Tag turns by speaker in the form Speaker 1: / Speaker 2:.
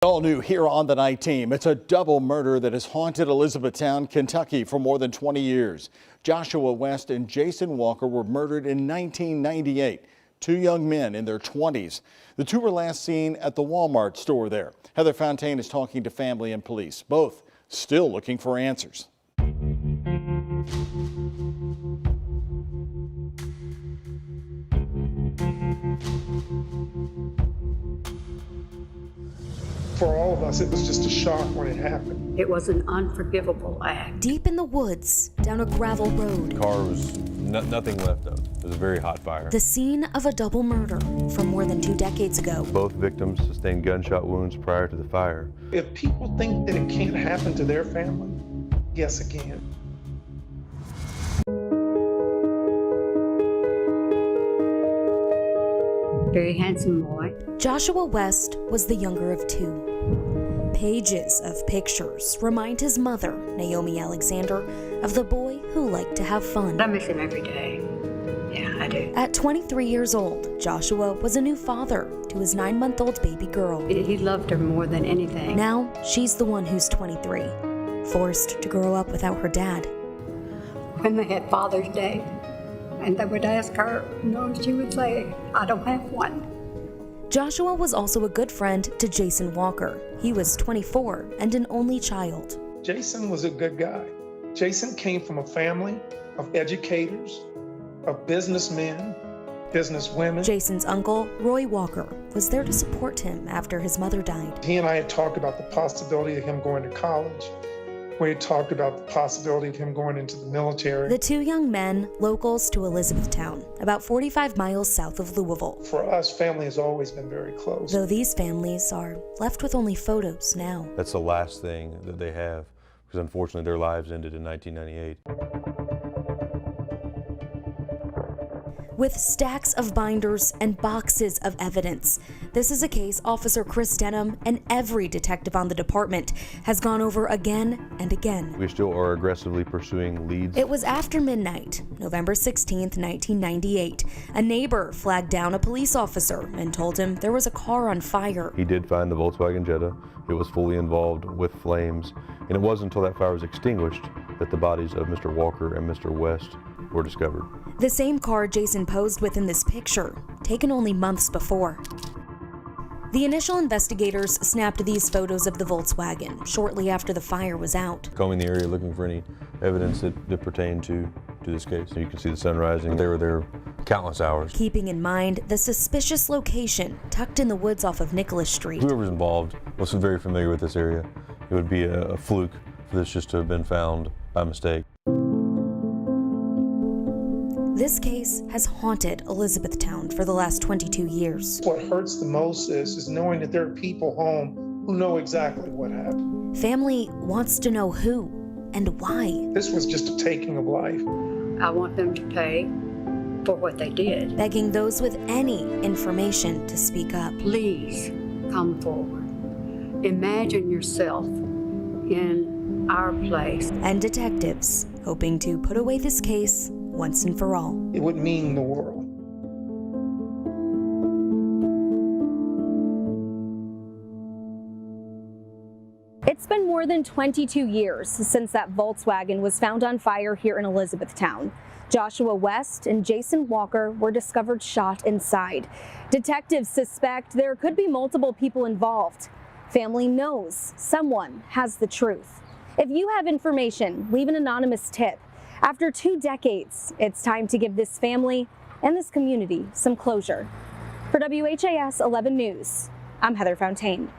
Speaker 1: All new here on the Night Team. It's a double murder that has haunted Elizabethtown, Kentucky for more than 20 years. Joshua West and Jason Walker were murdered in 1998. Two young men in their 20s. The two were last seen at the Walmart store there. Heather Fontaine is talking to family and police, both still looking for answers.
Speaker 2: For all of us, it was just a shock when it happened.
Speaker 3: It was an unforgivable act.
Speaker 4: Deep in the woods, down a gravel road.
Speaker 5: The car was nothing left of. It was a very hot fire.
Speaker 4: The scene of a double murder from more than 2 decades ago.
Speaker 5: Both victims sustained gunshot wounds prior to the fire.
Speaker 2: If people think that it can't happen to their family, yes, it can.
Speaker 3: Very handsome boy.
Speaker 4: Joshua West was the younger of two. Pages of pictures remind his mother, Naomi Alexander, of the boy who liked to have fun.
Speaker 3: I miss him every day. Yeah, I do.
Speaker 4: At 23 years old, Joshua was a new father to his 9-month-old baby girl.
Speaker 3: He loved her more than anything.
Speaker 4: Now, she's the one who's 23, forced to grow up without her dad.
Speaker 3: When they had Father's Day, and they would ask her, she would say, I don't have one.
Speaker 4: Joshua was also a good friend to Jason Walker. He was 24 and an only child.
Speaker 2: Jason was a good guy. Jason came from a family of educators, of businessmen, businesswomen.
Speaker 4: Jason's uncle, Roy Walker, was there to support him after his mother died.
Speaker 2: He and I had talked about the possibility of him going to college. We had talked about the possibility of him going into the military.
Speaker 4: The two young men, locals to Elizabethtown, about 45 miles south of Louisville.
Speaker 2: For us, family has always been very close.
Speaker 4: Though these families are left with only photos now.
Speaker 5: That's the last thing that they have, because unfortunately their lives ended in 1998.
Speaker 4: With stacks of binders and boxes of evidence, this is a case Officer Chris Denham and every detective on the department has gone over again and again.
Speaker 5: We still are aggressively pursuing leads.
Speaker 4: It was after midnight, November 16th, 1998. A neighbor flagged down a police officer and told him there was a car on fire.
Speaker 5: He did find the Volkswagen Jetta. It was fully involved with flames, and it wasn't until that fire was extinguished that the bodies of Mr. Walker and Mr. West were discovered.
Speaker 4: The same car Jason posed with in this picture, taken only months before. The initial investigators snapped these photos of the Volkswagen shortly after the fire was out.
Speaker 5: Combing the area looking for any evidence that pertained to this case. You can see the sun rising. They were there countless hours.
Speaker 4: Keeping in mind the suspicious location tucked in the woods off of Nicholas Street.
Speaker 5: Whoever's involved was very familiar with this area. It would be a fluke for this just to have been found by mistake.
Speaker 4: This case has haunted Elizabethtown for the last 22 years.
Speaker 2: What hurts the most is knowing that there are people home who know exactly what happened.
Speaker 4: Family wants to know who and why.
Speaker 2: This was just a taking of life.
Speaker 3: I want them to pay for what they did.
Speaker 4: Begging those with any information to speak up.
Speaker 3: Please come forward. Imagine yourself in our place.
Speaker 4: And detectives hoping to put away this case once and for all.
Speaker 2: It would mean the world.
Speaker 6: It's been more than 22 years since that Volkswagen was found on fire here in Elizabethtown. Joshua West and Jason Walker were discovered shot inside. Detectives suspect there could be multiple people involved. Family knows someone has the truth. If you have information, leave an anonymous tip. After 2 decades, it's time to give this family and this community some closure. For WHAS 11 News, I'm Heather Fontaine.